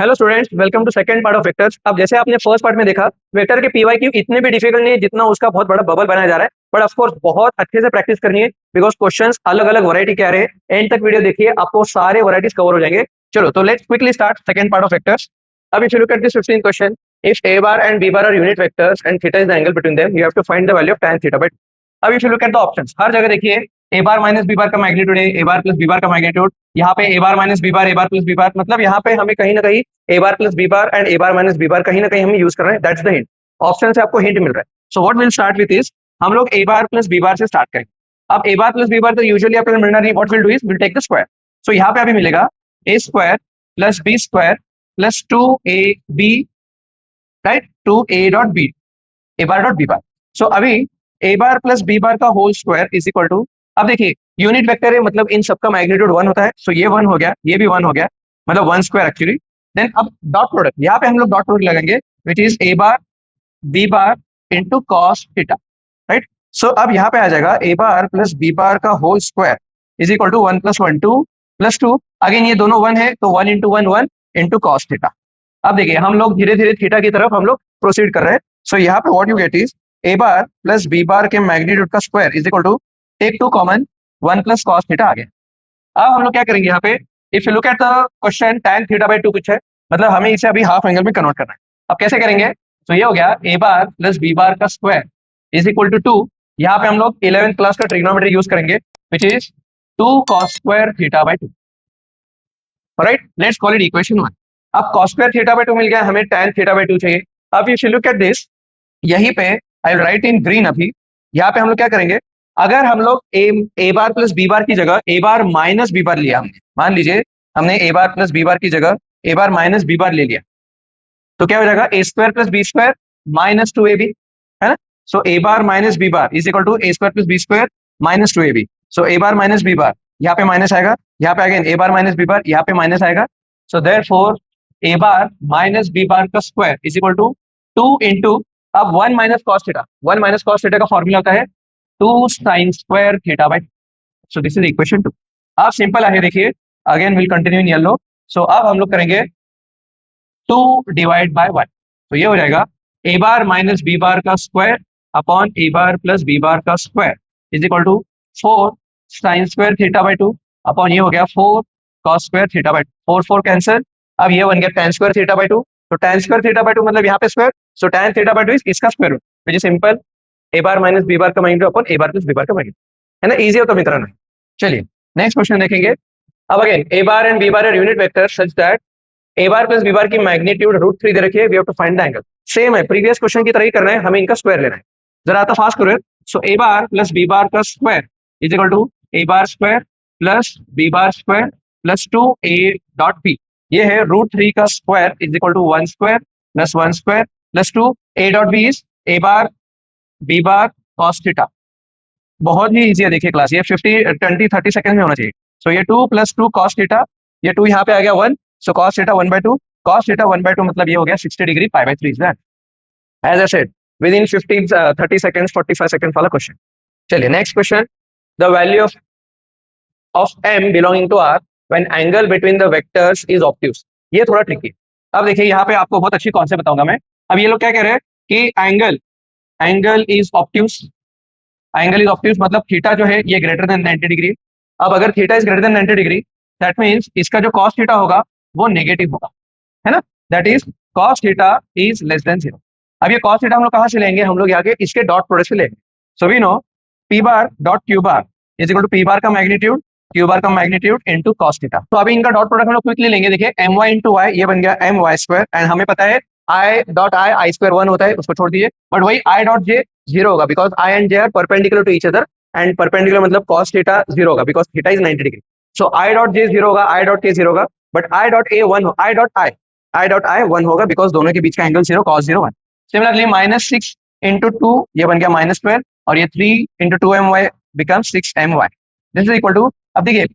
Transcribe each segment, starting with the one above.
Hello students, welcome to second part of vectors. अब जैसे आपने फर्स्ट पार्ट में देखा, वेक्टर के पीवाई क्यू इतने भी डिफिकल्ट नहीं है जितना उसका बहुत बड़ा बबल बनाया जा रहा है। बट ऑफ कोर्स बहुत अच्छे से प्रैक्टिस करनी है बिकॉज क्वेश्चंस अलग अलग वैरायटी के आ रहे हैं। एंड तक वीडियो देखिए, आपको सारे वैरायटीज कवर हो जाएंगे। चलो तो let's quickly start second part of vectors. अब if you look at this 15 question, if a bar and b bar are unit vectors and theta is the angle between them, you have to find the value of tan theta by 2. अब if you look at the options, हर जगह देखिए a bar minus b bar का magnitude है, a bar plus b bar का magnitude. यहाँ पे a bar minus b bar, a bar plus b bar, मतलब यहाँ पे हमें कहीं ना कहीं a bar plus b bar and a bar minus b bar कहीं ना कहीं हम यूज कर रहे हैं। That's the hint. ऑप्शन से आपको हिंट मिल रहा है। So what will start with is, हम लोग a bar plus b bar से स्टार्ट करेंगे। अब a bar plus b bar तो यूजुअली आपको मिलना नहीं। What will do is will take the square. So यहाँ पे अभी मिलेगा a square plus b square plus 2ab, right, 2a dot b, a bar dot b bar. So अभी a bar plus b bar का whole square is equal to, अब देखिए unit vector है मतलब इन सबका मैग्नीट्यूड 1 होता है। सो ये 1 हो गया, ये भी 1 हो गया, मतलब 1 स्क्वायर एक्चुअली। देन अब डॉट प्रोडक्ट, यहाँ पे हम लोग डॉट प्रोडक्ट लगाएंगे which is a bar b bar into cos theta, right. So अब यहाँ पे आ जाएगा a bar plus b bar का whole square is equal to 1 plus 1 2 plus 2, again ये दोनों 1 है तो 1 इंटू 1 1 इंटू कॉस थीटा। अब देखिए हम लोग धीरे धीरे थीटा की तरफ हम लोग प्रोसीड कर रहे हैं। सो यहाँ पे what you get is a bar plus b bar के मैग्नीट्यूड का square is equal to, take 2 common, 1 plus cos theta आ गया। अब हम लोग क्या करेंगे यहाँ पे, if you look at the question tan theta by 2 कुछ है, मतलब हमें इसे अभी हाफ एंगल में कन्वर्ट करना है। अब कैसे करेंगे, तो ये हो गया a bar plus b bar का स्क्वायर इज इक्वल टू 2। यहाँ पे हम लोग 11th क्लास का ट्रिग्नोमेट्री यूज करेंगे विच is 2 cos square theta by 2, right. Let's call it equation 1। अब cos स्क्वायर थीटा बाई 2 मिल गया, हमें tan थीटा बाई 2 चाहिए। अब if you look at this, यहीं पे आई विल राइट इन ग्रीन अभी। यहाँ पे हम लोग क्या करेंगे, अगर हम लोग ए बार प्लस बी बार की जगह ए बार माइनस बी बार लिया, हमने मान लीजिए हमने ए बार प्लस बी बार की जगह ए बार माइनस बी बार ले लिया, तो क्या हो जाएगा a square plus B square minus 2ab, है ना। So A bar minus B bar is equal to A square plus B square minus 2ab। So A bar minus B bar, यहाँ पे माइनस आएगा, यहाँ पे again a bar minus B bar, यहाँ पे minus आएगा। So therefore a bar minus B bar का square is equal to 2 into, अब 1 minus cos theta, 1 minus cos theta का फॉर्मूला होता है 2 sine square theta by. So this is equation 2। अब simple है, देखिए again will continue in yellow. So अब हम लोग करेंगे 2 डिवाइड बाय 1, तो ये हो जाएगा A bar minus B bar का स्क्वायर अपॉन ए बार प्लस बी बार का square is equal to 4 sine square theta by 2 upon ये हो गया 4 cos square theta by 2, 4 4 cancel. अब ये बन गया tan स्क्वायर थीटा बाई 2, तो tan स्क्वायर थीटा बाई 2 मतलब यहाँ पे square, so tan theta by 2 is इसका square root which is simple a bar minus B bar का मैग्नीट्यूड अपॉन ए बार प्लस बी बार का मैग्नीट्यूड, है ना। Easy हो तो मित्रों। चलिए नेक्स्ट क्वेश्चन देखेंगे। अब again a bar and B bar are unit vector such that a bar plus B bar की मैग्नीट्यूड √3 दे रखी है, we have to find the angle. Same है, प्रीवियस क्वेश्चन की तरह ही करना है, हमें इनका स्क्वायर लेना है। जरा आता फास्ट करो। सो ए बार प्लस बी बार का square is equal to a bar square plus B bar square plus 2a dot b, ये है √3 का square is equal to 1 square plus 1 square plus 2a dot b is a bar B bar cos theta. बहुत ही easy है, देखिए class ये 20 30 second में होना चाहिए। सो ये 2 प्लस 2 कॉस थीटा, ये 2 यहाँ पे आ गया 1, so cos theta 1/2, cos theta 1/2 मतलब ये हो गया 60 degree π/3 is that. As I said within 30 seconds 45 seconds वाला क्वेश्चन। चलिए next question, the value of m belonging to r when angle between the vectors is obtuse. ये थोड़ा tricky. अब देखिए यहाँ पे आपको बहुत अच्छी कॉन्सेप्ट बताऊंगा मैं। अब ये लोग क्या कह रहे हैं कि angle is obtuse, angle is obtuse मतलब थीटा जो है ये ग्रेटर देन 90 डिग्री। अब अगर theta is greater than 90 degree, that means इसका जो कॉस थीटा होगा वो नेगेटिव होगा, है ना। That is cos theta is less than 0। अब ये कॉस थीटा हम लोग कहाँ से लेंगे, हम लोग आगे इसके डॉट प्रोडक्ट से लेंगे। So we know p bar dot q bar is equal to p bar का मैग्नीट्यूड क्यू बार का मैग्नीट्यूड इनटू कॉस थीटा। तो अभी इनका डॉट प्रोडक्ट हम लोग क्विकली लेंगे। देखिए एम वाई इंटू वाई, ये बन गया एम वाई स्क्वायर, एंड हमें पता है आई डॉट आई स्क्वायर 1 होता है, उसको छोड़ दीजिए। बट वही आई डॉट जे 0 होगा because i and j are perpendicular to each other, and perpendicular मतलब cos थीटा 0 होगा because theta is 90 degree. So i dot j 0 होगा, आई डॉट के 0 होगा, बट आई डॉट ए 1 हो, आई डॉट आई 1 होगा because दोनों के बीच का एंगल 0, cos 0 1। सिमिलरली -6 इंटू 2, ये बन गया माइनस स्क्वायर, और ये 3 into 2my become 6my। This is equal to, अब देखिए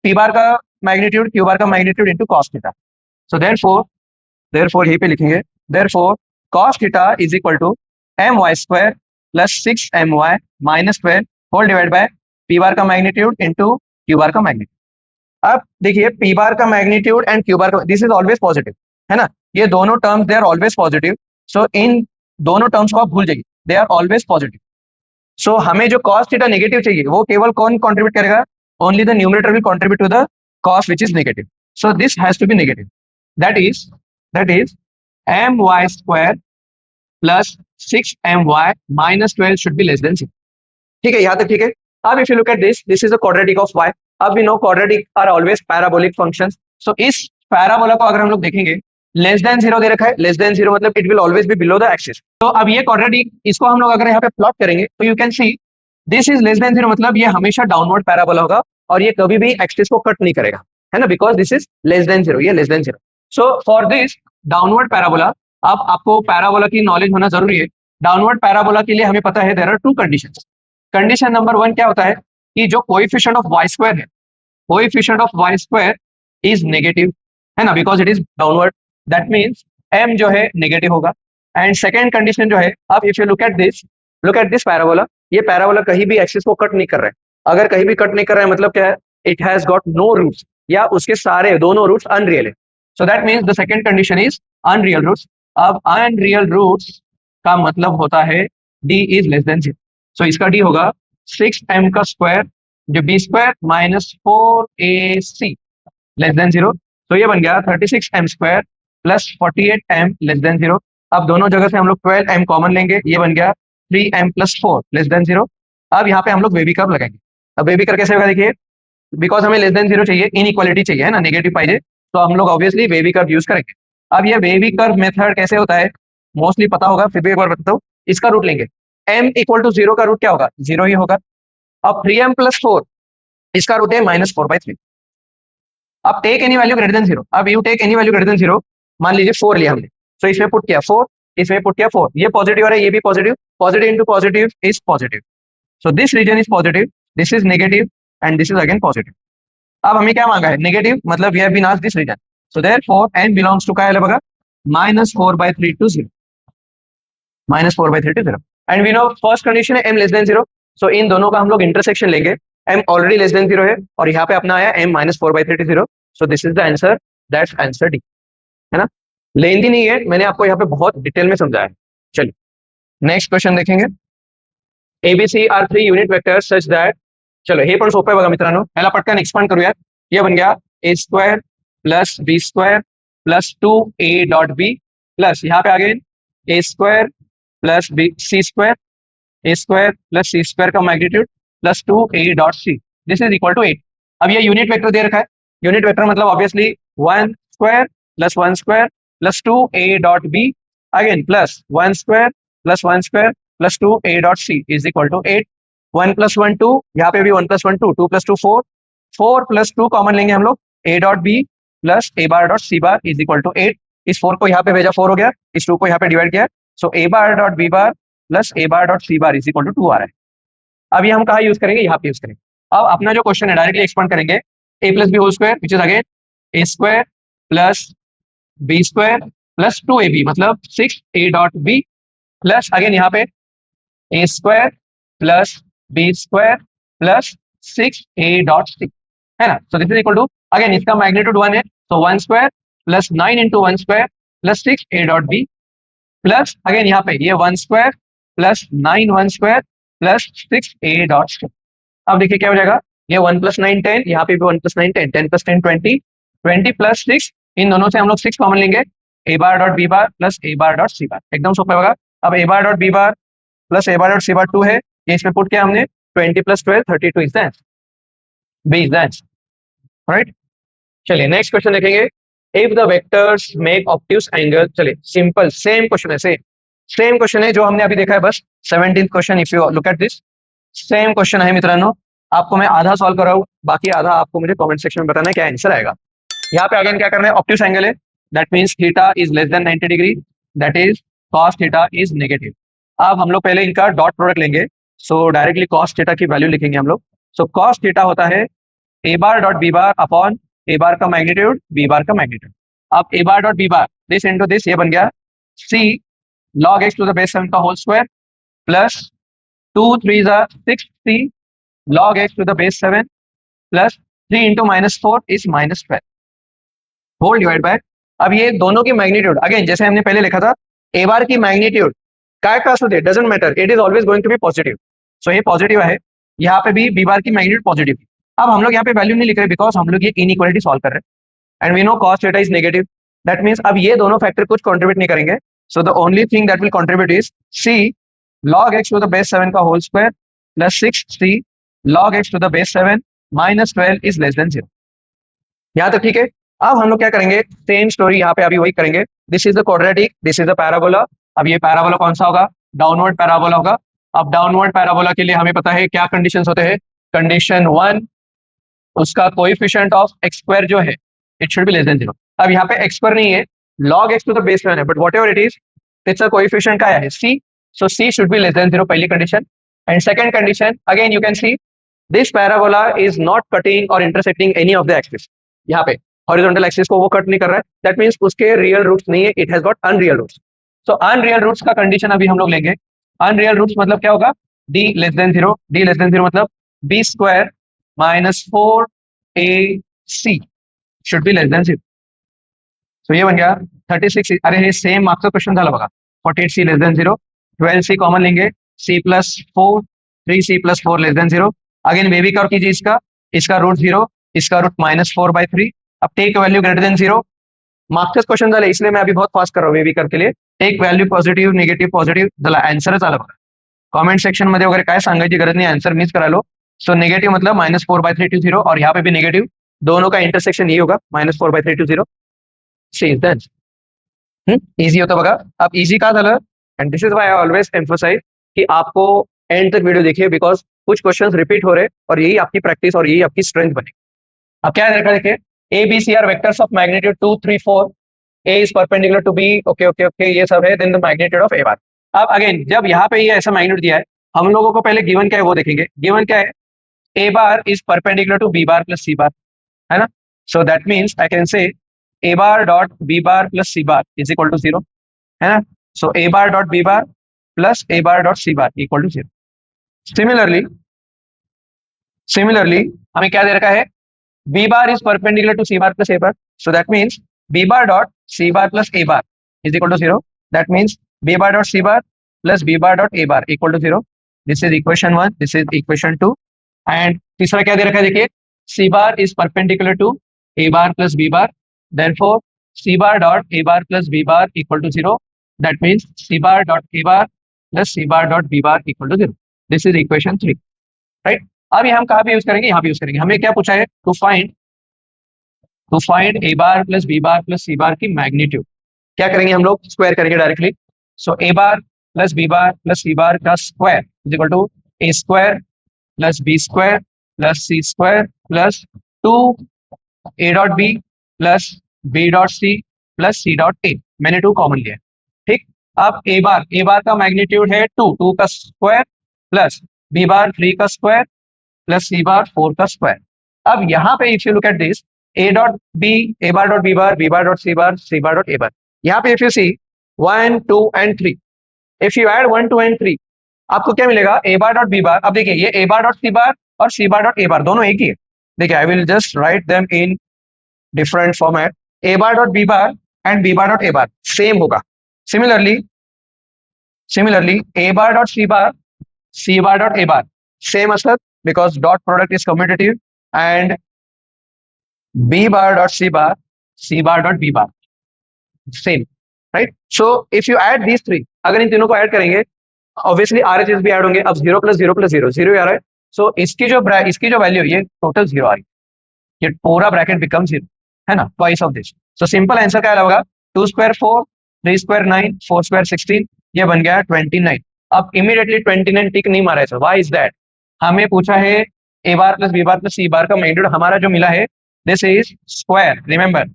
पी बार का मैग्नीट्यूड क्यू बार का magnitude into cos theta. So therefore यहीं पे लिखेंगे, therefore cos theta is equal to my square plus 6my minus square whole divide by p bar का magnitude into Q bar का magnitude. अब देखिए p bar का magnitude and Q bar का, this is always positive, है ना, ये दोनों terms they are always positive. So इन दोनों टर्म्स को आप भूल जाइए, they are always positive. So हमें जो कॉस थीटा नेगेटिव चाहिए वो केवल कौन कंट्रीब्यूट करेगा, only the numerator will contribute to the cos which is negative. So this has to be negative, that is m y square plus 6my minus 12 should be less than 6। ठीक है, यहाँ तक ठीक है। अब if you look at this is the quadratic of y। अब we know quadratic are always parabolic functions. So इस parabola को अगर हम लोग देखेंगे, लेस देन जीरो दे रखा है, लेस देन जीरो मतलब it will always be below the axis. तो अब ये क्वाड्रेटिक, इसको हम लोग अगर यहाँ पे प्लॉट करेंगे तो you can see this is less than zero, मतलब ये हमेशा डाउनवर्ड पैराबोला होगा और ये कभी भी एक्सिस को कट नहीं करेगा, है ना, because this is less than zero, ये less than zero. So for this downward parabola, अब आपको पैराबोला की नॉलेज होना जरूरी है। डाउनवर्ड पैराबोला के लिए हमें पता है there are two conditions. Condition number one क्या होता है कि जो कोएफिशिएंट ऑफ वाई स्क्वायर है, coefficient of y square is negative, है ना, because it is downward, that means m जो है नेगेटिव होगा। एंड सेकंड कंडीशन जो है, अब if you look at this parabola, ये पैराबोला कहीं भी एक्सिस को कट नहीं कर रहा है। अगर कहीं भी कट नहीं कर रहा है मतलब क्या है, it has got no roots, या उसके सारे दोनों रूट्स अनरियल है। So that means the second condition is unreal roots. अब अनरियल रूट्स का मतलब होता है d is less than 0। So इसका d होगा 6m का स्क्वायर जो b square minus 4ac less than 0। तो ये बन गया 36m square plus 48m less than 0। अब दोनों जगह से हम लोग 12m कॉमन लेंगे, ये बन गया 3m प्लस 4 लेस देन 0। अब यहाँ पे हम लोग बेबी कर्व लगाएंगे। अब बेबी कर्व कैसे होगा देखिए, बिकॉज हमें लेस देन 0 चाहिए, इनइक्वालिटी चाहिए, है ना, नेगेटिव पाइजे, तो हम लोग ऑब्वियसली बेबी कर्व यूज करेंगे। अब ये बेबी कर्व मेथड कैसे होता है, मोस्टली पता होगा, फिर भी एक बार बताता हूँ। इसका रूट लेंगे, m इक्वल टू 0 का रूट क्या होगा, 0 ही होगा। अब 3m प्लस 4, इसका रूट है -4/3। अब take any value greater than 0, अब you take any value greater than 0, मान लीजिए 4 लिया हमने, तो इसमें पुट किया 4, इसमें पुट किया 4, ये पॉजिटिव है, ये भी positive, positive into positive is positive. So this region is positive, this is negative and this is again positive. अब हमें क्या मांगा है, नेगेटिव, मतलब we have been asked this region. So therefore n belongs to क्या है बघा, -4/3 to 0, -4/3 to 0। And we know first condition है m लेस देन 0। सो इन दोनों का हम लोग इंटरसेक्शन लेंगे, m ऑलरेडी लेस देन 0 है और यहाँ पे अपना आया m -4/3 to 0। So this is the answer, that's answer D, है ना। लेंथी नहीं है, मैंने आपको यहाँ पे बहुत डिटेल में समझाया है। चलिए नेक्स्ट क्वेश्चन देखेंगे। ABC are 3 unit vectors such that, चलो हे पण सोपं आहे बघा मित्रांनो, याला पटकन एक्सपांड करूया। ये बन गया a square plus B square plus 2a dot B plus यहाँ पे again a square plus b c square, a square plus C square का magnitude plus 2a dot c, this is equal to 8। अब ये unit vector दे रखा है, unit vector मतलब obviously 1 square plus 1 square plus 2a dot b again plus 1 square plus 1 square plus 2a dot C is equal to 8। 1 plus 1 2, यहाँ पे भी 1 plus 1 2, 2 plus 2 4, 4 plus 2 common लेंगे हम लोग, a dot B plus a bar dot C bar is equal to 8। इस 4 को यहाँ पे भेजा 4 हो गया, इस 2 को यहाँ पे डिवाइड किया, so a bar dot B bar plus a bar dot C bar is equal to 2 आ रहा है। अब ये हम कहाँ यूज करेंगे, यहाँ पे यूज करेंगे। अब अपना जो क्वेश्चन है डायरेक्टली एक्सपांड करेंगे, a plus b whole square which is again a square plus B square plus 2ab मतलब 6a dot B plus again यहाँ पे a square plus B square plus 6a dot c, है ना। So this is equal to again इसका magnitude 1 है, तो 1 square plus 9 into 1 square plus 6a dot B plus again यहाँ पे ये 1 square plus 9 1 square plus 6a dot c. अब देखिए क्या हो जाएगा, ये 1 प्लस 9 10, यहाँ पे भी 1 प्लस 9 10, 10 प्लस 10 20, 20 प्लस 6, इन दोनों से हम लोग 6 कॉमन लेंगे, A bar dot B bar plus A bar dot C bar, एकदम सोपा होगा। अब A bar dot B bar plus A bar dot C bar 2 है, ये इसमें पुट किया हमने, 20 plus 12 32 is the answer, B is the answer, right. चलिए नेक्स्ट क्वेश्चन देखेंगे। If the vectors make obtuse angle, चलिए सिंपल सेम क्वेश्चन है, same question है जो हमने अभी देखा है, बस 17th question, if you look at this same question है मित्रांनो। आपको मैं आधा सॉल्व कर रहा हूँ, बाकी आधा आपको मुझे कमेंट सेक्शन में बताना है क्या आंसर आएगा। यहाँ पे अगेन क्या करना है, ऑब्ट्यूज एंगल है, that means theta is less than 90 degree, that is cos theta is negative. अब हम लोग पहले इनका डॉट प्रोडक्ट लेंगे, सो डायरेक्टली कॉस थीटा की वैल्यू लिखेंगे हम लोग। सो कॉस थीटा होता है ए bar dot B bar upon ए बार का मैग्नीट्यूड बी बार का मैग्नीट्यूड। अब A bar dot B bar this into this, ये बन गया सी log x to the base 7 का whole square plus 2 3 6 c log x to the base 7 plus 3 into -4 is -12 whole divide by, अब ये दोनों की मैग्नीट्यूड अगेन जैसे हमने पहले लिखा था, ए बार की मैग्नीट्यूड काय का असू दे doesn't matter, it is always going to be positive, so ये पॉजिटिव है, यहाँ पे भी बी बार की मैग्नीट्यूड पॉजिटिव। अब हम लोग यहाँ पे वैल्यू नहीं लिख रहे बिकॉज हम लोग ये इनइक्वालिटी सॉल्व कर रहे हैं and we know cos theta is negative, that means अब ये दोनों फैक्टर कुछ कंट्रीब्यूट नहीं करेंगे, so the only thing that will contribute is c log x to the base 7 का whole square plus 6c log x to the base 7 minus 12 is less than 0। यहाँ तक ठीक है। अब हम लोग क्या करेंगे, सेम स्टोरी यहाँ पे अभी वही करेंगे, this is the quadratic, this is the parabola. अब ये पैराबोला कौन सा होगा, डाउनवर्ड पैराबोला होगा। अब डाउनवर्ड पैराबोला के लिए हमें पता है क्या कंडीशंस होते हैं, कंडीशन 1 उसका कोएफिशिएंट ऑफ x स्क्वायर जो है it should be less than 0। अब यहाँ पे x स्क्वायर नहीं है, log x to the base 7 है, but whatever it is it's a coefficient का है c, so c should be less than 0 पहली condition. And second condition again you can see this parabola is not cutting और intersecting any of the axis, यहाँ पे horizontal axis को वो cut नहीं कर रहा है, दैट मींस उसके रियल रूट्स नहीं है, it has got unreal roots. So unreal roots का कंडीशन अभी हम लोग लेंगे, अनरियल रूट्स मतलब क्या होगा, d less than 0, d less than 0 मतलब b square minus 4ac should be less than 0। सो ये बन गया 36, अरे ये सेम मार्क्स का क्वेश्चन झाला बघा, 48c less than 0, 12c common लेंगे, c plus 4 3c plus 4 less than 0। Again wavy curve कीजिए इसका, इसका रूट 0, इसका रूट -4/3। अब take value greater than 0, marks question झाले इसलिए मैं अभी बहुत फास्ट कर रहा हूँ बेबी कर्व के लिए। Take value positive negative positive झाला, आन्सरच आला बघा। कमेंट सेक्शन मध्ये वगैरे काय सांगायची गरज नहीं, आंसर मिस करा लो। सो नेगेटिव मतलब -4/3 टू 0, और यहाँ पे भी नेगेटिव, दोनों का इंटरसेक्शन ये होगा -4/3 to 0। See is that easy होता बघा। अब इजी का झालं, and this is why I always emphasize कि आपको एंड तक वीडियो देखिए, बिकॉज कुछ क्वेश्चंस रिपीट हो रहे और यही आपकी प्रैक्टिस और यही आपकी स्ट्रेंथ बने। अब क्या देखा, देखिए a B c are vectors of magnitude 2 3 4, a is perpendicular to b, okay okay okay ये सब है, then the magnitude of A bar. अब अगेन जब यहाँ पे ये ऐसा मैग्नीट्यूड दिया है, हम लोगों को पहले गिवन क्या है वो देखेंगे। गिवन क्या है, ए bar is perpendicular to B bar plus C bar, है ना। So that means I can say A bar dot B bar plus C bar is equal to 0, है ना। So A bar dot B bar plus A bar dot C bar equal to 0। Similarly similarly हमें क्या दे रखा है, b bar is perpendicular to c bar plus a bar, so that means b bar dot c bar plus a bar is equal to 0, that means b bar dot c bar plus b bar dot a bar equal to 0। this is equation 1, this is equation 2, and तीसरा क्या दे रखा है, देखिए c bar is perpendicular to a bar plus b bar, therefore c bar dot a bar plus b bar equal to 0, that means c bar dot a bar plus c bar dot b bar equal to 0। this is equation 3, right. अब ये हम कहाँ पे use करेंगे, यहाँ पे use करेंगे। हमें क्या पूछा है, to find A bar plus B bar plus C bar की मैग्नीट्यूड। क्या करेंगे हम लोग, स्क्वायर करेंगे डायरेक्टली। सो ए bar plus B bar plus सी बार का square is equal to A square plus B square plus C square plus 2 A dot B plus B dot C plus C dot A, मैंने 2 common लिया, ठीक। अब A bar का magnitude है 2 का square plus B bar 3 का square plus सी बार 4 का square. अब यहाँ पे if you look at this, A dot B, A bar dot B bar dot C bar dot A bar, यहाँ पे if you see 1 2 and 3, if you add 1 2 and 3 आपको क्या मिलेगा, ए बार डॉट बी बार। अब देखिए ये A bar dot सी बार और सी bar dot A बार दोनों एक ही है। देखिए I will just write them in different format, A bar dot B bar and B bar dot A bar same होगा। Similarly A bar dot C bar dot A bar same असतात because dot product is commutative, and b bar dot c bar dot b bar same, right। so if you add these three, अगर इन तीनों को add करेंगे obviously RHS भी add होंगे। अब 0 plus 0 plus 0 0 आ रहा है, सो इसकी जो वैल्यू ये टोटल 0 आ रही है, ये पूरा ब्रैकेट बिकम 0, है ना, twice of this. So simple answer क्या होगा, 2 स्क्वायर 4 3 स्क्वायर 9 4 स्क्वायर 16, ये बन गया 29। अब इमीडिएटली 29 टिक नहीं मारा है, सो व्हाई इज दैट, हमें पूछा है ए bar plus B bar plus सी बार का मैग्नीट्यूड, हमारा जो मिला है दिस इज स्क्वायर, रिमेंबर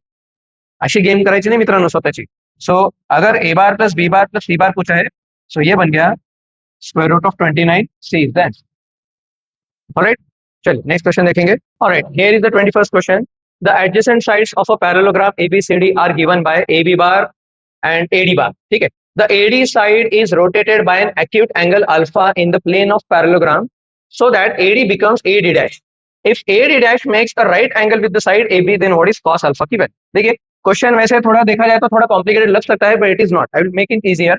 अशी गेम करायची नाही मित्रांनो स्वतःची। सो अगर a bar plus B bar plus C bar पूछा है, सो ये बन गया square root of 29, see is that. Alright, चलिए नेक्स्ट क्वेश्चन देखेंगे। Alright, here is the 21st question, the adjacent sides of a parallelogram ABCD are given by AB bar and AD बार, ठीक है। The AD side is rotated by an acute angle alpha in the plane of parallelogram so that AD becomes AD dash. If AD dash makes a right angle with the side AB then what is cos alpha की वैल्यू। देखिए question वैसे थोड़ा देखा जाए तो थोड़ा complicated लग सकता है, but it is not. I will make it easier.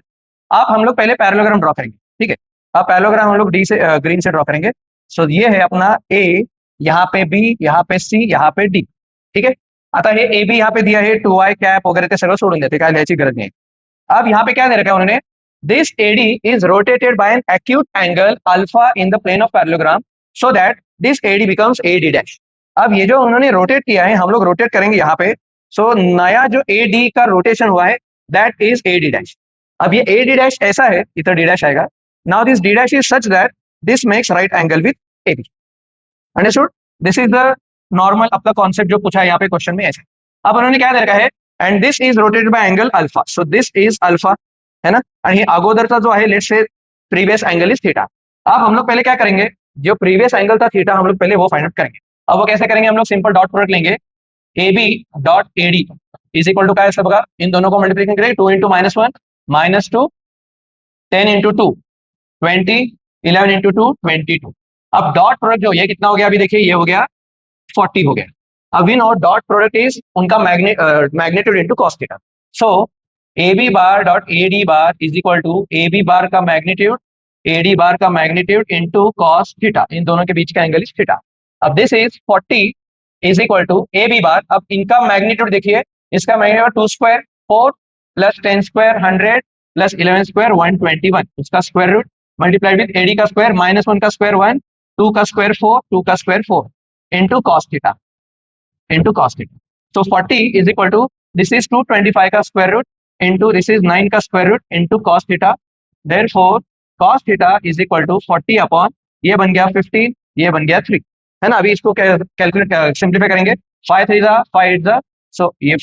आप हम लोग पहले पैरेललोग्राम ड्रॉ करेंगे, ठीक है। अब पैरेललोग्राम हम लोग डी से ग्रीन से ड्रॉ करेंगे। सो ये है अपना A, यहाँ पे B, यहाँ पे C, यहाँ पे D, ठीक है। आता है AB यहाँ पे दिया है 2i कैप वगैरह ते सगळं सोडून देते, काय लिहायची गरज नहीं। अब यहाँ पे क्या दे रखा है उन्होंने, this AD is rotated by an acute angle alpha in the plane of parallelogram so that this AD becomes AD dash. अब ये जो उन्होंने रोटेट किया है, हम लोग रोटेट करेंगे यहाँ पे। सो नया जो AD का रोटेशन हुआ है दैट इज AD डैश। अब ये AD डैश ऐसा है, इधर D डैश आएगा। Now this D dash is such that this makes right angle with AB। Understood? This is the normal आपका कॉन्सेप्ट जो पूछा है यहाँ पे क्वेश्चन में ऐसे। अब उन्होंने क्या दे रखा है, and this is rotated bye angle alpha, so this is alpha, है ना। आणि अगोदरचा जो आहे let's say previous angle is theta. अब हम लोग पहले क्या करेंगे, जो प्रीवियस एंगल था थीटा हम लोग पहले वो फाइंड आउट करेंगे। अब वो कैसे करेंगे, हम लोग सिंपल डॉट प्रोडक्ट लेंगे। AB dot AD is equal to क्या है इसका बघा, इन दोनों को मल्टीप्लिकेशन करेंगे, 2 इंटू -1 -2 10 इंटू 2 20 11 इंटू 2 22। अब डॉट प्रोडक्ट जो ये कितना हो गया, अभी देखिए ये हो गया 40 हो गया। अब we know dot product is उनका magnitude into cos theta. So AB bar dot AD bar is equal to AB bar का मैग्नीट्यूड AD बार का मैग्नीट्यूड इनटू cos थीटा, इन दोनों के बीच का एंगल इज थीटा। अब this is 40 is equal to AB bar. अब इनका मैग्नीट्यूड देखिए, इसका magnitude 2 square 4 plus 10 square 100 plus 11 square 121, उसका square root multiplied with AD का स्क्वायर -1 का स्क्वायर 1 2 का स्क्वायर 4 2 का square 4 into cos theta into cos theta। So 40 is equal to this is 225 का square root into this is 9 का square root into cos theta। Therefore cos theta is equal to 40 upon ये बन गया 15, ये बन गया 3, है ना। अभी इसको कैलकुलेट सिंप्लीफाई करेंगे, 5 3 जा 5 8 जा, सो ये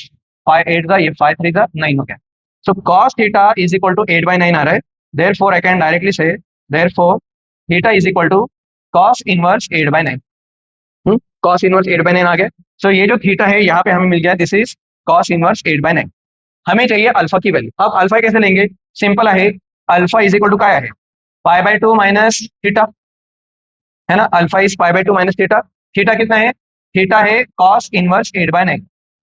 5 8 जा, ये 5 3 जा 9 हो गया। So cos theta is equal to 8/9 आ रहा है। Therefore I can directly say therefore theta is equal to cos inverse 8/9। cos inverse 8/9 आ गया। सो ये जो थीटा है यहाँ पे हमें मिल गया, दिस इज cos इनवर्स 8/9। हमें चाहिए अल्फा की वैल्यू। अब अल्फा कैसे लेंगे, सिंपल है, अल्फा इज इक्वल टू क्या है, π/2 माइनस थीटा, है ना। Alpha is π/2 minus theta. Theta कितना है, थीटा है cos इनवर्स 8/9।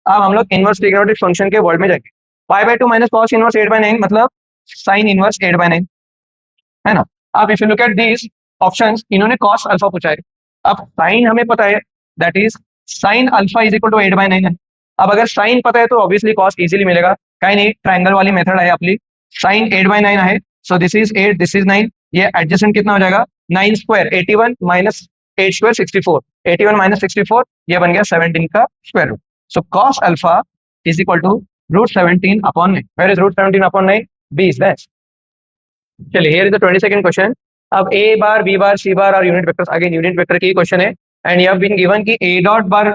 अब हम लोग इनवर्स ट्रिग्नोमेट्रिक फंक्शन के वर्ड में जाएंगे। π/2 माइनस cos इनवर्स 8/9 मतलब sin इनवर्स 8/9, है ना। अब if you look at this options, इन्होंने cos अल्फा पूछा है। अब sin हमें पता है that is sin alpha is equal to 8/9 है। अब अगर sin पता है तो ऑब्वियसली cos इजीली मिलेगा, काही नहीं, ट्रायंगल वाली मेथड है आपली। sin 8/9 है, so this is 8 this is 9, ये एडजस्टेंट कितना हो जाएगा, 9 स्क्वायर 81 माइनस 8 स्क्वायर 64, 81 माइनस 64 ये बन गया 17 का square root. So cos alpha is equal to √17 upon 9। Where is √17 upon 9, B is that. चलिए here is the 22nd question. अब A bar B bar C bar और unit vectors, again unit vector की question है and you have been given कि A dot bar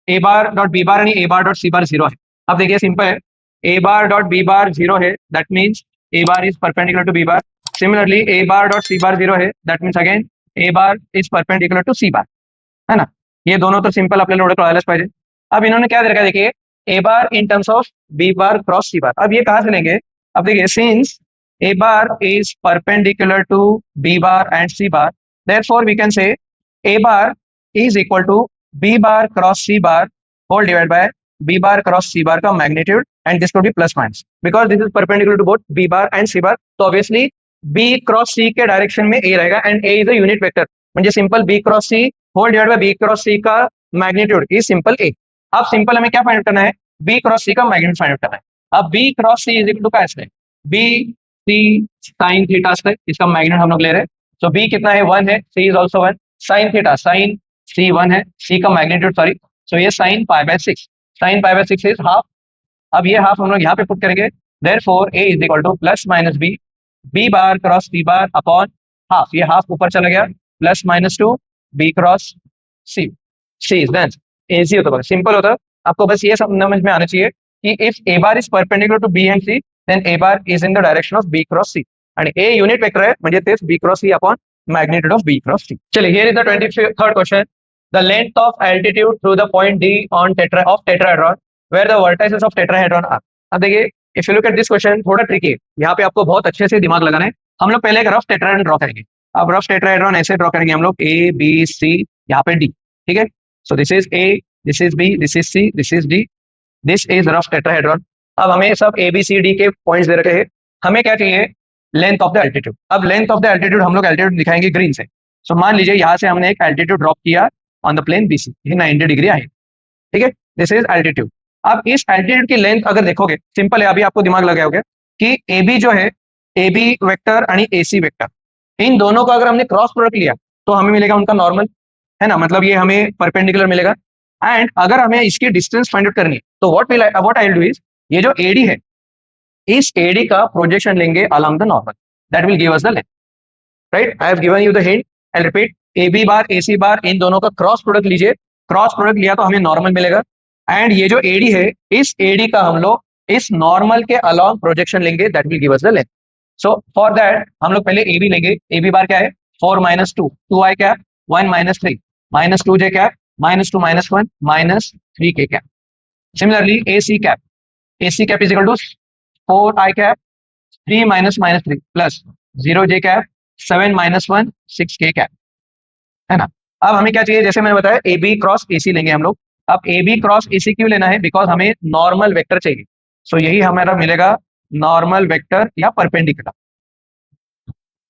A bar dot B bar यानी A bar dot C bar 0 है। अब देखिए simple है, A bar dot B bar 0 है, that means A bar is perpendicular to B bar. Similarly A bar dot C bar 0 है, that means again A bar is perpendicular to C bar, है ना। ये दोनों तो simple आपल्याला एवढं कळायलाच पाहिजे। अब इन्होंने क्या दे रखा है, देखिए A bar in terms of B bar cross C बार। अब ये कहाँ से लेंगे, अब देखिए since A bar is perpendicular to B bar and C bar, therefore we can say A bar is equal to B bar cross C bar whole divided by B bar cross C bar का magnitude, and this could be plus minus because this is perpendicular to both B bar and C bar, तो obviously B cross C के direction में A रहेगा and A is a unit vector, म्हणजे simple B cross C whole divided by B cross C का magnitude is simple A। अब simple हमें क्या find out करना है, B cross C का magnitude फाइंड आउट करना है। अब B cross C is equal to क्या है, B C sin थीटा से इसका मैग्नीट्यूड हम लोग ले रहे हैं। सो B कितना है, 1 है, C is also 1, sin theta sin C 1 है, C का मैग्नीट्यूड सॉरी, सो ये sin π/6, sin π/6 इज हाफ। अब ये हाफ हम लोग यहाँ पे पुट करेंगे, therefore A is equal to plus minus B, B bar cross C bar upon half, ये हाफ ऊपर चला गया, plus minus 2 B cross C, C is then easy होता है, सिंपल होता है। आपको बस ये समझ में आना चाहिए कि if A bar is perpendicular to B and C then A bar is in the direction of B cross C and A unit vector है, म्हणजे तेच B cross C upon magnitude of B cross C। चलिए here is the 23rd question, the length of altitude through the point D on tetrahedron where the vertices of tetrahedron are। अब देखिए if you look at this question थोड़ा tricky है, यहाँ पे आपको बहुत अच्छे से दिमाग लगाना है। हम लोग पहले एक रफ टेट्राहेड्रॉन ड्रॉ करेंगे। अब रफ टेट्राहेड्रॉन ऐसे ड्रॉ करेंगे हम लोग A B C यहाँ पे D, ठीक है। So this is A, this is B, this is C, this is D, this is rough tetrahedron. अब हमें सब ए बी सी डी के पॉइंट्स दे रखे हैं, हमें क्या चाहिए, लेंथ ऑफ द एल्टीट्यूड। अब लेंथ ऑफ द एल्टीट्यूड हम लोग एल्टीट्यूड दिखाएंगे ग्रीन से। सो मान लीजिए यहाँ से हमने एक एल्टीट्यूड ड्रॉप किया ऑन द प्लेन बीसी, ये 90 डिग्री आई, ठीक है, दिस इज एल्टीट्यूड। अब इस एल्टीट्यूड की लेंथ अगर देखोगे, सिंपल है, अभी आपको दिमाग लगाया होगा कि ए बी जो है, ए बी वेक्टर आणि ए सी वेक्टर, इन दोनों का अगर हमने क्रॉस प्रोडक्ट लिया तो हमें मिलेगा उनका नॉर्मल, है ना, मतलब ये हमें परपेंडिकुलर मिलेगा। एंड अगर हमें इसकी डिस्टेंस फाइंड आउट करनी है तो what I will do is, ये जो एडी है, इस एडी का प्रोजेक्शन लेंगे along the normal, that will give us the length, right. I have given you the hint, I repeat, A B bar A C bar, इन दोनों का cross product लीजिए, क्रॉस प्रोडक्ट लिया तो हमें नॉर्मल मिलेगा। एंड ये जो एडी है, इस एडी का हम लोग इस नॉर्मल के अलोंग प्रोजेक्शन लेंगे, that will give us the length. So for that हम लोग पहले ए बी लेंगे, ए बी बार क्या है, 4 माइनस 2, 2 i cap, 1 minus 3, minus 2 j cap, minus 2 minus 1, minus 3 k cap. Similarly A C cap, A C cap is equal to 4 i cap, 3 minus minus 3 plus 0 j cap, 7 minus 1, 6 के cap, है ना। अब हमें क्या चाहिए, जैसे मैंने बताया ए बी क्रॉस ए सी लेंगे हम लोग। अब ए बी क्रॉस ए सी क्यों लेना है, बिकॉज हमें नॉर्मल वेक्टर चाहिए। सो यही हमारा मिलेगा नॉर्मल वेक्टर या परपेंडिकुलर।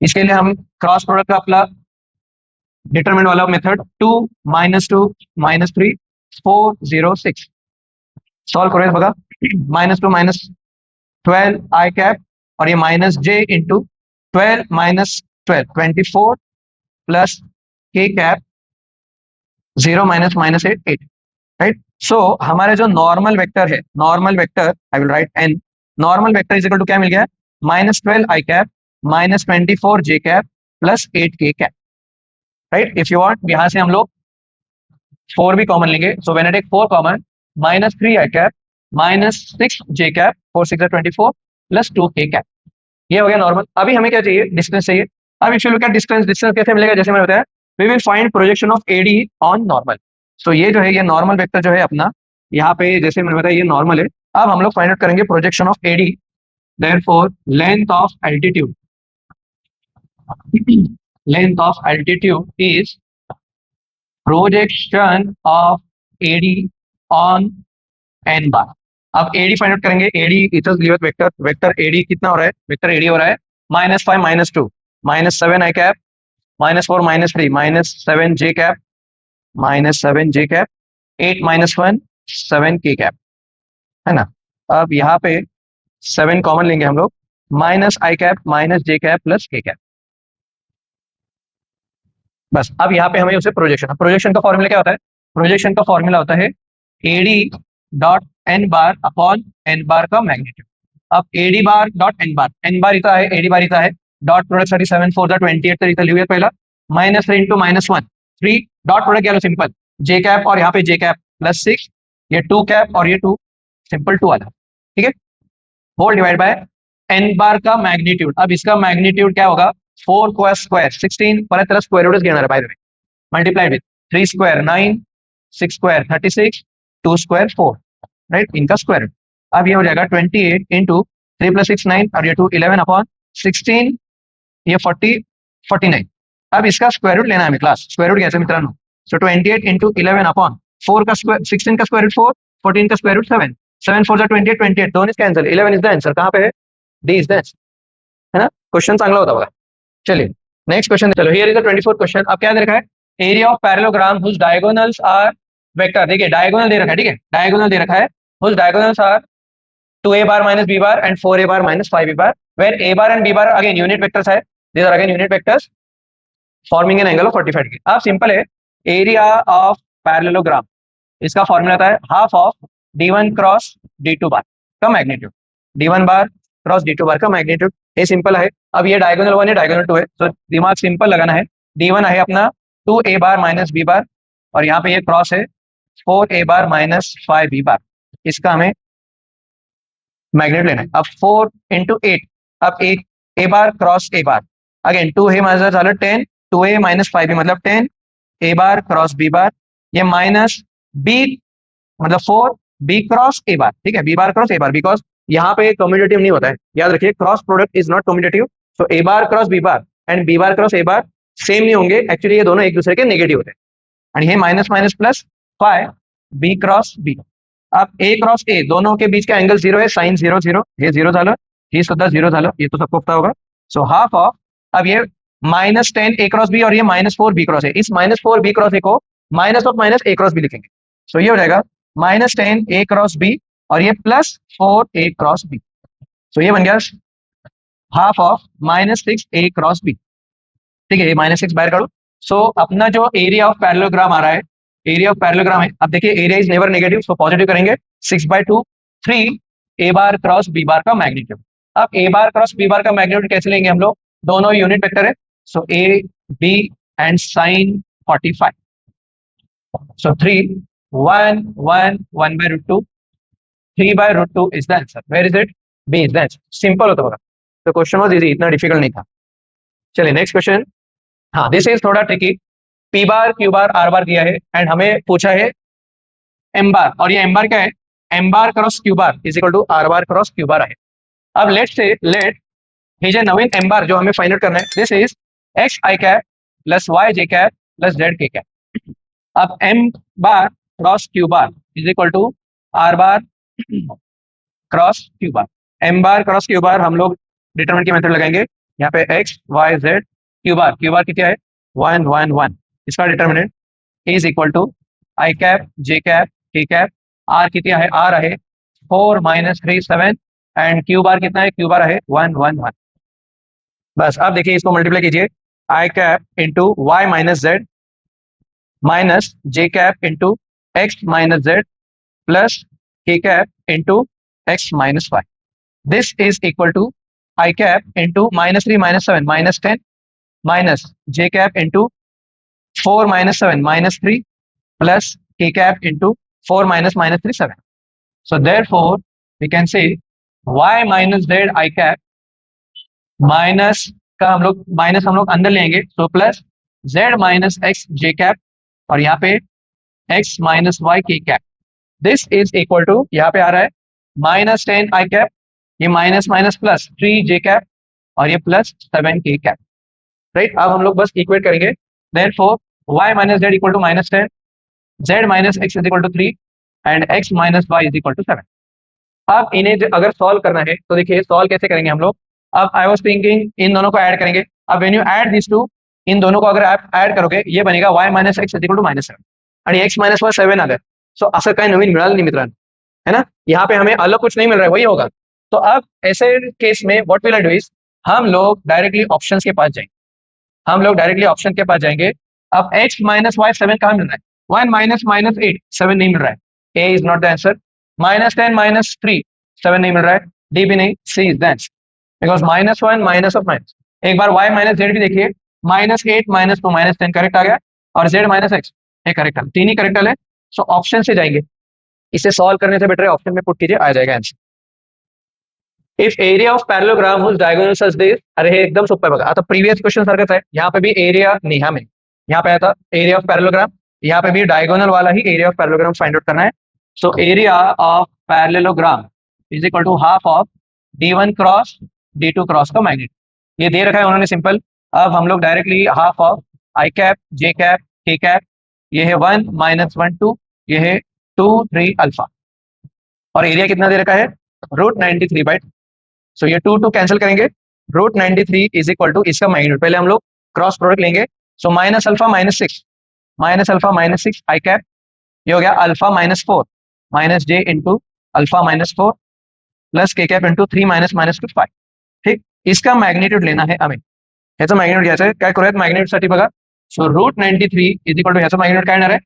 इसके लिए हम क्रॉस प्रोडक्ट का अपना डिटरमिनेंट वाला मेथड, 2 माइनस 2 माइनस 3 4 0 6, सॉल्व करो बघा, माइनस 2 माइनस 12 आई कैप, और ये minus j into 12 minus 12 24 plus के cap, 0 minus minus 8 8, right. So हमारे जो नॉर्मल वेक्टर है, normal vector I will write n, normal vector is equal to क्या मिल गया, minus 12 i cap, minus 24 j cap, plus 8 k cap, right. If you want यहां से हम लोग 4 भी कॉमन लेंगे, so when I take 4 common, minus 3 I cap, minus 6 J cap, 4 6 24 plus 2 के कैप, ये हो गया नॉर्मल। अभी हमें क्या चाहिए, डिस्टेंस चाहिए। अब if you look at distance, distance कैसे मिलेगा, जैसे मैंने बताया, we will find projection of AD on normal. So ये जो है, ये नॉर्मल वेक्टर जो है अपना, यहाँ पे जैसे मैंने बताया ये नॉर्मल है। अब हम लोग फाइंड आउट करेंगे projection of AD, therefore length of altitude, length of altitude is projection of AD on N bar. अब एडी फाइंड आउट करेंगे, AD is given vector, vector AD कितना हो रहा है, वेक्टर एडी हो रहा है minus 5 minus 2 minus 7 I cap, minus 4 minus 3 minus 7 J cap, minus 7 J cap, 8 minus 1 7 के कैप, है ना। अब यहाँ पे 7 कॉमन लेंगे हम लोग, माइनस आई cap, minus J cap, plus के कैप, बस। अब यहाँ पे हमें उसे प्रोजेक्शन, प्रोजेक्शन का फॉर्मूला क्या होता है, प्रोजेक्शन का फॉर्मूला होता है AD dot N bar upon N bar का मैग्नीट्यूड। अब AD bar dot N bar इतना है, एडी बार इतना है, डॉट प्रोडक्ट 37 4 28 तरीका लिया पहला, minus 3 into minus 1 3, dot product क्या लो सिंपल, जे कैप और यहाँ पे जे कैप प्लस 6, ये 2 कैप और ये 2, सिंपल 2 आधा, ठीक है, whole divide bye N bar का मैग्नीट्यूड। अब इसका मैग्नीट्यूड क्या होगा, 4 को स्क्वायर 16 पर तरह स्क्वायर रूट घेणार by the way, multiplied with 3 square 9, 6 square 36, 2 square 4, right, इनका स्क्वायर रूट। अब ये हो जाएगा 28 इंटू 3 प्लस 6 9 और ये 2 11 अपॉन 16, ये 40 49। अब इसका स्क्वायर रूट लेना है हमें, क्लास स्क्वायर रूट घ्यायचं मित्रांनो। सो 28 इंटू 11 अपॉन 4 का स्क्वायर, 16 का स्क्वायर रूट 4, 14 का स्क्वायर रूट 7, 7 4 28 28, दोनों इसका आंसर 11 इज द आंसर, कहाँ पे है, डी इज द आंसर, है ना। क्वेश्चन चांगला होता बघा। चलिए नेक्स्ट क्वेश्चन, चलो here is the 24th question. अब क्या दे रखा है, area of parallelogram whose diagonals are vector, देखिए डायगोनल दे रखा है, ठीक है, डायगोनल दे रखा है, whose diagonals are 2a bar minus b bar and 4a bar minus 5b bar, where a bar and b bar again unit vectors है, these are again unit vectors forming an angle of 45 degree। अब simple है, area of parallelogram, इसका formula आता है half of d1 cross d2 बार का magnitude, d1 बार cross d2 बार का magnitude, ये simple है। अब ये डायगोनल 1 है, डायगोनल 2 है, तो दिमाग सिंपल लगाना है, d1 है अपना 2a बार माइनस b बार, और यहाँ पे ये क्रॉस है 4a बार माइनस 5b बार, इसका हमें मैग्नेट लेना है। अब 4 इंटू 8, अब एक ए बार क्रॉस ए बार, अगेन 2 हे माझं झालं 10, 2a माइनस 5b मतलब 10 ए बार क्रॉस बी बार, ये माइनस बी मतलब 4 बी क्रॉस ए बार, ठीक है, b bar cross A bar, because यहाँ पे कम्यूटेटिव नहीं होता है, याद रखिए, cross product is not commutative. So A bar cross B bar and B bar cross A bar same नहीं होंगे, एक्चुअली ये दोनों एक दूसरे के नेगेटिव होते हैं, आणि हे minus minus plus 5 B cross B. अब ए क्रॉस ए दोनों के बीच का एंगल 0 है, साइन 0 0, हे 0 झालं, हे सुद्धा 0 झालं, ये तो सबको पता होगा. सो हाफ ऑफ, अब ये -10 ए क्रॉस बी और ये -4 बी क्रॉस है, इस -4 बी क्रॉस ए को minus of minus A cross B लिखेंगे. सो ये हो जाएगा -10 ए क्रॉस बी और ये +4 ए क्रॉस बी. सो ये बन गया half of -6 A cross B. ठीक है, ये -6 बाहर काढो. सो अपना जो एरिया ऑफ पैरेललोग्राम आ रहा है, एरिया ऑफ पैरेललोग्राम है, अब देखिए area is never negative, so positive करेंगे. 6/2 3 ए बार क्रॉस बी बार का मैग्नीट्यूड. अब A bar cross B bar का मैग्नीट्यूड कैसे लेंगे हम लोग, दोनों यूनिट वेक्टर है. So A B and sine 45. So 3 1 1 1/√2, 3/√2 is the answer. Where is it? B is the answer. Simple होता होगा. तो क्वेश्चन वाज इजी, इतना डिफिकल्ट नहीं था. चलिए नेक्स्ट क्वेश्चन. हाँ, दिस इज थोड़ा tricky. P bar Q bar are बार दिया है एंड हमें पूछा है एम बार, और ये एम बार क्या है, M bar cross Q bar is equal to R bar cross Q bar है. अब लेट हे जे नवीन एम बार जो हमें फाइंड आउट करना है, this is X I cap plus Y J cap plus Z K cap. अब M bar cross Q bar is equal to R bar cross Q bar. M bar cross Q bar हम लोग determinant की method लगाएंगे. यहाँ पे X Y Z Q bar क्या है 1 1 1. इसका determinant is equal to I cap J cap K cap. R कितना है, आर है 4 -3 7 एंड क्यू बार कितना है, क्यू बार है 1 1 1. बस अब देखिए इसको मल्टीप्लाई कीजिए. I cap into Y minus Z minus J cap into X minus Z plus के cap into X minus Y. This is equal to I cap into -3 -7 -10 minus J cap into 4 -7 -3 plus k cap into 4 minus -3 7. So therefore we can say y minus z I cap minus का हम लोग अंदर लेंगे, so plus z minus x j cap और यहाँ पे x minus y k cap. This is equal to यहाँ पे आ रहा है -10 I cap, ये minus minus plus 3 j cap और ये प्लस 7 k cap. राइट, अब हम लोग बस इक्वेट करेंगे. therefore y minus z equal to -10, z minus X is equal to 3 and x minus Y is equal to 7. अब इन्हें अगर सॉल्व करना है तो देखिए सॉल्व कैसे करेंगे हम लोग. अब आई वाज थिंकिंग इन दोनों को ऐड करेंगे. अब when you add this to, इन दोनों को अगर आप ऐड करोगे ये बनेगा y minus X is equal to -7 आणि x माइनस वाई 7 आलं. सो असं काही नवीन मिळालं नाही मित्रांनो, है ना. यहाँ पे हमें अलग कुछ नहीं मिल रहा है, वही होगा. तो अब ऐसे केस में what will I do is, हम लोग डायरेक्टली ऑप्शंस के पास जाएंगे. हम लोग डायरेक्टली ऑप्शन के पास जाएंगे. अब x माइनस वाई 7 कहाँ मिल रहा है, 1 माइनस -8 7 नहीं मिल रहा है. A is not the answer. -10 -3 7 नहीं मिल रहा है. D भी नहीं, C is the answer. Because -1 minus of minus. एक बार y माइनस जेड भी देखिए, -8 -2 -10 करेक्ट आ गया और z माइनस एक्स ये करेक्ट है, तीन ही करेक्ट है. सो ऑप्शन से जाएंगे. इसे सॉल्व करने से बेटर है ऑप्शन में पुट कीजिए, आ जाएगा answer. If area of parallelogram whose diagonal such this, अरे हे एकदम सोपं आहे बघा. आता प्रीवियस क्वेश्चन सारखंच आहे, यहाँ पे भी एरिया नेहा में यहाँ पे आया था एरिया ऑफ पैरेललोग्राम, यहाँ पे भी डायगोनल वाला ही area of parallelogram find out करना है. So area of parallelogram is equal to half of d1 cross d2 cross का मैग्नीट्यूड. ये दे रखा है उन्होंने सिंपल. अब हम लोग directly half of I cap J cap K cap, ये है 1 -1 2, ये है 2 3 अल्फा और एरिया कितना दे रखा है √93/2. सो ये 2 कैंसिल करेंगे. √93 इज इक्वल टू इसका मैग्नीट्यूड, पहले हम लोग क्रॉस प्रोडक्ट लेंगे. सो माइनस अल्फा -6 आई कैप, ये हो गया alpha -4 minus j into alpha -4 plus के कैप इंटू 3 -2 5. ठीक, इसका मैग्नीट्यूड लेना है हमें. ह्याचं मॅग्निट्यूड घ्यायचं आहे. काय करूयात मॅग्निट्यूडसाठी बघा. सो √93 इज इक्वल टू ह्याचं मॅग्निट्यूड काय येणार आहे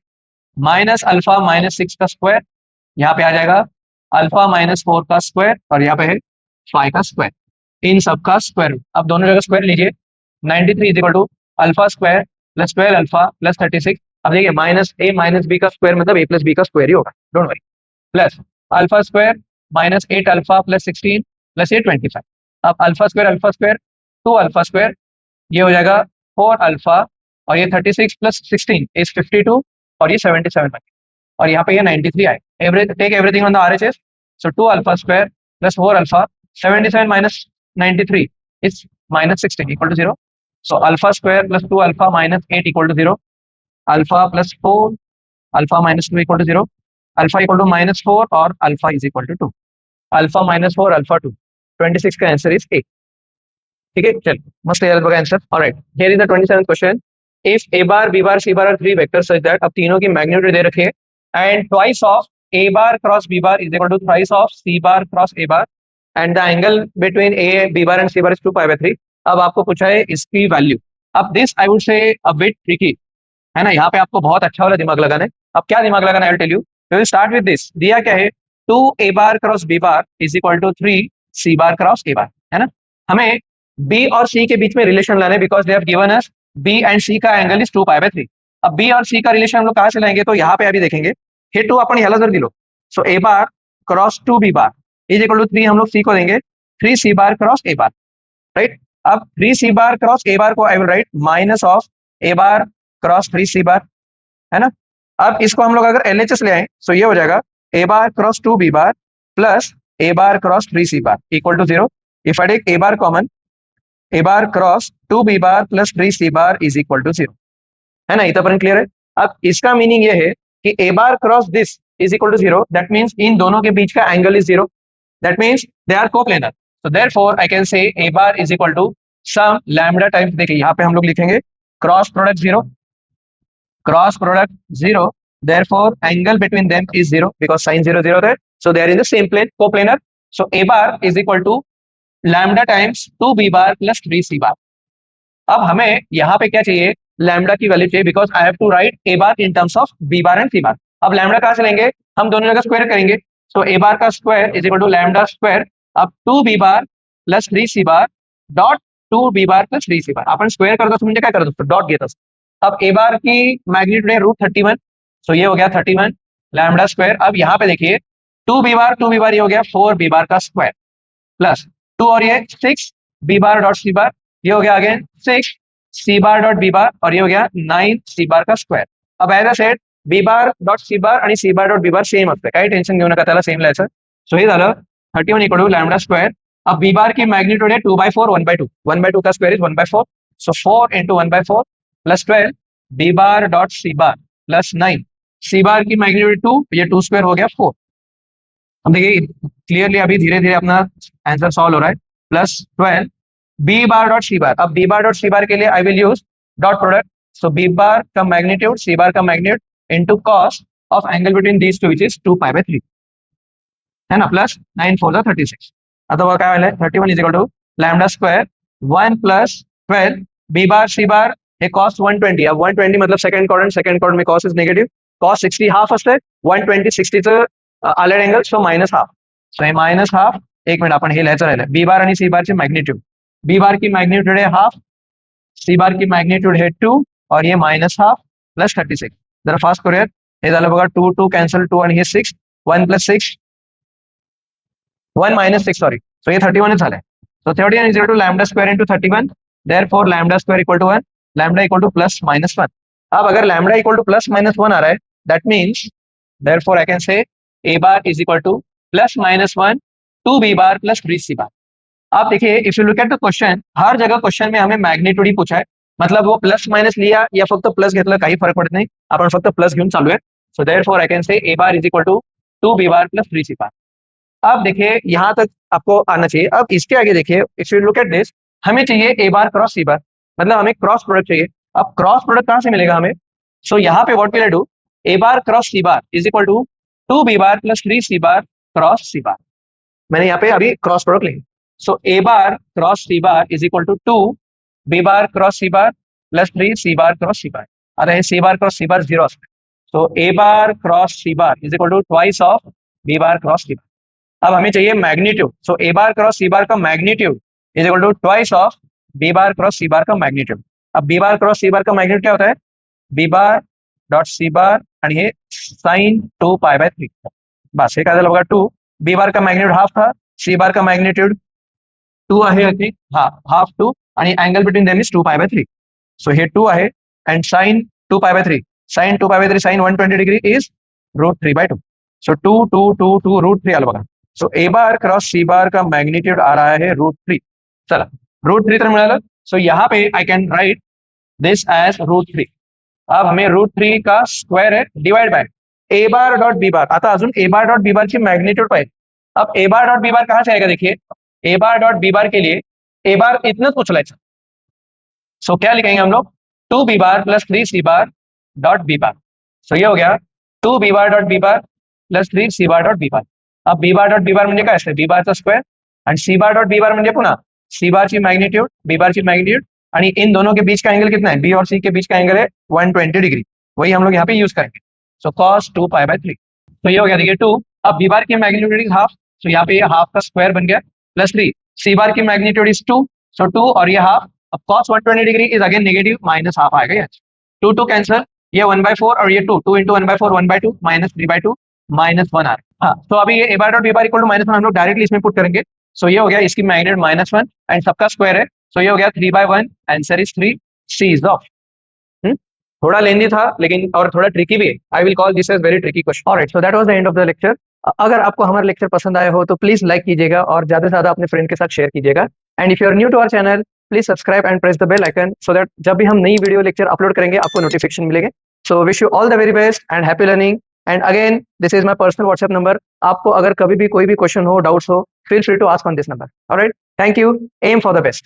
-अल्फा -6 का स्क्वायर, यहाँ पे आ जाएगा अल्फा -4 का स्क्वायर और यहाँ पे है 5 का स्क्वायर, इन सब का स्क्वायर रूट. अब दोनों जगह स्क्वायर लीजिए. 93 is equal to alpha square plus 12 alpha plus 36. अब देखिए -a माइनस बी का स्क्वायर मतलब a प्लस बी का स्क्वायर ही होगा, don't worry. Plus alpha square -8 alpha plus 16 plus ये 25. अब अल्फा स्क्वायर 2 अल्फा स्क्वायर, ये हो जाएगा 4 अल्फा और ये 36 प्लस 16 इज 52 और ये 77 बन. और यहाँ पे ये 93 आए. Take everything on the RHS. So 2 alpha square plus 4 alpha 77 minus 93 is -16 equal to 0. So alpha square plus 2 alpha minus 8 equal to 0. Alpha plus 4, alpha minus 2 equal to 0, alpha equal to -4 और alpha is equal to 2, alpha -4 alpha 2, 26 का answer is a. ठीक है, चल मस्त यार बगा answer. Alright, here is the 27th question. If A bar B bar C bar are three vectors such that, अब तीनों की मैग्नीट्यूड दे रखी है, and twice of A bar cross B bar is equal to thrice of C bar cross A bar, and the angle between A B bar and C bar is 2 pi by 3। अब आपको पूछा है इसकी value. अब this I would say a bit tricky, है ना, यहाँ पे आपको बहुत अच्छा वाला दिमाग लगाना है। अब क्या दिमाग लगाना है, I will tell you. We will start with this. दिया क्या है, 2 A bar cross B bar is equal to 3 C bar cross A bar, है ना। हमें बी और सी के बीच में रिलेशन लाना है, because they have given us B and C का एंगल इज 2 पाई बाय 3। अब बी और सी का रिलेशन हम लोग कहाँ से लाएंगे, तो यहाँ पे अभी देखेंगे। हे 2 अपन ह्याला जर दिलो, so A bar cross 2 B bar is equal to 3, हम लोग सी को देंगे 3 सी बार क्रॉस ए बार, राइट। अब 3 सी बार क्रॉस ए बार को आई will right minus of A bar cross 3 C bar, है ना। अब इसको हम लोग अगर एलएचएस ले आए, तो ये हो जाएगा A bar cross 2 B bar plus A bar cross 3 C bar equal to 0। If I take A bar common, A bar cross 2 B bar plus 3 C bar is equal to 0, है ना। इतना पर क्लियर है। अब इसका meaning ये है कि A bar cross this is equal to 0, that means इन दोनों के बीच का angle is 0, that means they are coplanar. So therefore I can say A bar is equal to some lambda times, देखिए यहाँ पे हम लोग लिखेंगे cross product 0, cross product 0, therefore angle between them is 0 because sin 0 0 there, so they are in the same plane, coplanar. So a bar is equal to lambda times 2 b bar plus 3 c bar. अब हमें यहाँ पे क्या चाहिए, lambda की value चाहिए, because I have to write A bar in terms of B bar and C bar. अब lambda कहाँ से लेंगे, हम दोनों जगह स्क्वायर करेंगे, तो ए बार का square is equal to lambda square. अब 2 B bar plus 3 C bar dot 2 B bar plus 3 C bar, आपण स्क्वायर करतो म्हणजे काय करतो, डॉट घेत असतो। अब ए बार की मैग्नीट्यूड है √31, सो ये हो गया 31 लैम्डा स्क्वायर। अब यहाँ पे देखिए 2 बी बार ये हो गया 4 बी बार का स्क्वायर प्लस 2 और ये 6 बी बार डॉट सी बार, ये हो गया अगेन 6 सी बार डॉट बी बार, और ये हो गया 9 सी बार का स्क्वायर। अब as I said B bar dot C bar आणि C bar dot B bar same असते, काही टेन्शन घेऊ नका, त्याला सेम लिहायचं। सो हे झालं 31 इक्वल टू लैम्डा स्क्वायर। अब बी बार की मैग्नीट्यूड है 2/4 1/2, 1/2 का square is 1/4, so 4 into 1/4 plus 12 B bar dot C bar plus 9 C bar की मैग्नीट्यूड 2, ये 2 स्क्वायर हो गया 4। अब देखिए क्लियरली अभी धीरे धीरे अपना आंसर सॉल्व हो रहा है। प्लस 12 बी बार डॉट सी बार, अब बी बार डॉट सी बार के लिए I will use dot product, so B bar का मैग्नीट्यूड सी बार का magnitude into cos of angle between these two which is 2 pi by 3, है ना, plus 9 4 36। अथवा काय वाला 31 is equal to lambda square 1 plus 12 B bar C bar हे cos 120, अब 120 मतलब सेकंड क्वाड्रंट में cos is negative, cos 60 half असते 120 60 चं आलेड angle, so minus half, so हे माइनस हाफ। एक मिनिट आपण हे लिहायचं राहिलं, बी बार आणि सी बार ची मैग्नीट्यूड, बी बार की मैग्नीट्यूड है हाफ, सी बार की मैग्नीट्यूड है 2 और ये माइनस हाफ प्लस 36। जरा फास्ट करूयात, हे झालं बघा 2 2 कॅन्सल 2 आणि हे 6 1 प्लस 6 1 माइनस 6 सॉरी, सो ये 31 झालंय। So 31 is equal to lambda square into 31, therefore lambda square equal to 1, lambda equal to plus minus 1। अब अगर lambda equal to plus minus 1 आ रहा है, that means therefore I can say A bar is equal to plus minus 1 2 B bar plus 3 C बार। आप देखिए if you look at the question, हर जगह question में हमें मैग्नीट्यूड ही पूछा है, मतलब वो प्लस माइनस लिया या फक्त प्लस घेतलं काही फरक पडत नाही, आपण फक्त प्लस घेऊन चालू आहे। सो therefore I can say A bar is equal to 2 B bar plus 3 C bar. अब देखिए यहां तक आपको आना चाहिए। अब इसके आगे देखिए if you look at this, हमें चाहिए ए बार क्रॉस सी बार, मतलब हमें क्रॉस प्रोडक्ट चाहिए। अब क्रॉस प्रोडक्ट कहां से मिलेगा हमें, सो यहाँ पे what will I do, A bar cross C bar is equal to 2 B bar plus 3 C bar cross C bar, मैंने यहाँ पे अभी क्रॉस प्रोडक्ट लिखी। So A bar cross C bar is equal to 2 B bar cross C bar plus 3 C bar cross C bar, आता हे C bar cross C bar 0 असते, so A bar cross C bar is equal to twice of B bar cross C bar. अब हमें चाहिए magnitude, सो ए bar cross C bar का magnitude is equal to twice of B bar cross C bar का magnitude. अब B bar cross C bar का magnitude क्या होता है, बी बार डॉट सी बार आणि हे साइन 2 पाई बाय 3, बस हे काय झालं बघा 2 बी बार का मैग्नीट्यूड हाफ था, सी बार का मैग्नीट्यूड 2 आहे, अगदी हाफ 2 आणि angle between them is 2 pi by 3, so हे 2 आहे and sine 2 pi by 3, sine 2 pi by 3 sine 120 degree is √3/2, so 2 2 2 2 √3 आलं बघा। सो ए बार क्रॉस सी बार का मैग्नीट्यूड आ रहा है √3, चला √3 तर मिळालं, सो यहाँ पे I can write this as √3, अब हमें √3 का स्क्वायर है divide by A bar dot B bar. आता अजून ए बार डॉट बी बार की मॅग्निट्यूड पाहिजे. अब A bar dot B bar कहां से आएगा देखिए. ए बार डॉट बी बार के लिए ए बार इतनंच उचलायचं. सो क्या लिखेंगे हम लोग 2 B bar plus 3 C bar dot B bar. So ये हो गया 2 B bar dot B bar plus 3 C bar dot B bar. अब B bar dot B bar म्हणजे काय असते बी बारचा स्क्वेअर आणि C bar dot B bar म्हणजे पुन्हा सी बार की मैग्नीट्यूड बी बार की मैग्नीट्यूड आणि इन दोनों के बीच का एंगल कितना है बी और सी के बीच का एंगल है 120 डिग्री. वही हम लोग यहाँ पे यूज करेंगे. सो cos 2 पाई बाय 3. तो ये हो गया देखिए 2. अब बी बार की मैग्नीट्यूड इज हाफ. सो यहाँ पे ये हाफ का स्क्वायर बन गया प्लस 3. सी बार की मैग्नीट्यूड इज 2. सो 2 और ये हाफ. अब cos 120 degree is again negative minus half आएगा यहाँ. 2 कैंसर. ये 1/4 और ये 2 इंटू 1/4 1/2 माइनस 3/2 -1 आ रहा है. हाँ तो अभी ये A bar dot B bar equal to -1 हम लोग डायरेक्टली इसमें पुट करेंगे. सो ये हो गया इसकी मैग्नीट्यूड -1 एंड सबका स्क्वायर है. सो ये हो गया 3/1. Answer is 3. C is of. थोड़ा लेंदी था लेकिन और थोड़ा ट्रिकी भी है. I will call this as very tricky question. Alright so that was the end of the lecture. अगर आपको हमारा लेक्चर पसंद आया हो तो प्लीज लाइक कीजिएगा और ज्यादा से ज्यादा अपने फ्रेंड के साथ शेयर कीजिएगा. And if you are new to our channel please subscribe and press the bell icon so that जब भी हम नई वीडियो लेक्चर अपलोड करेंगे आपको नोटिफिकेशन मिलेंगे. So wish you all the very best and happy learning. And again this is my personal WhatsApp number. आपको अगर कभी भी कोई भी क्वेश्चन हो डाउट्स हो feel free to ask on this number. Alright thank you. Aim for the best.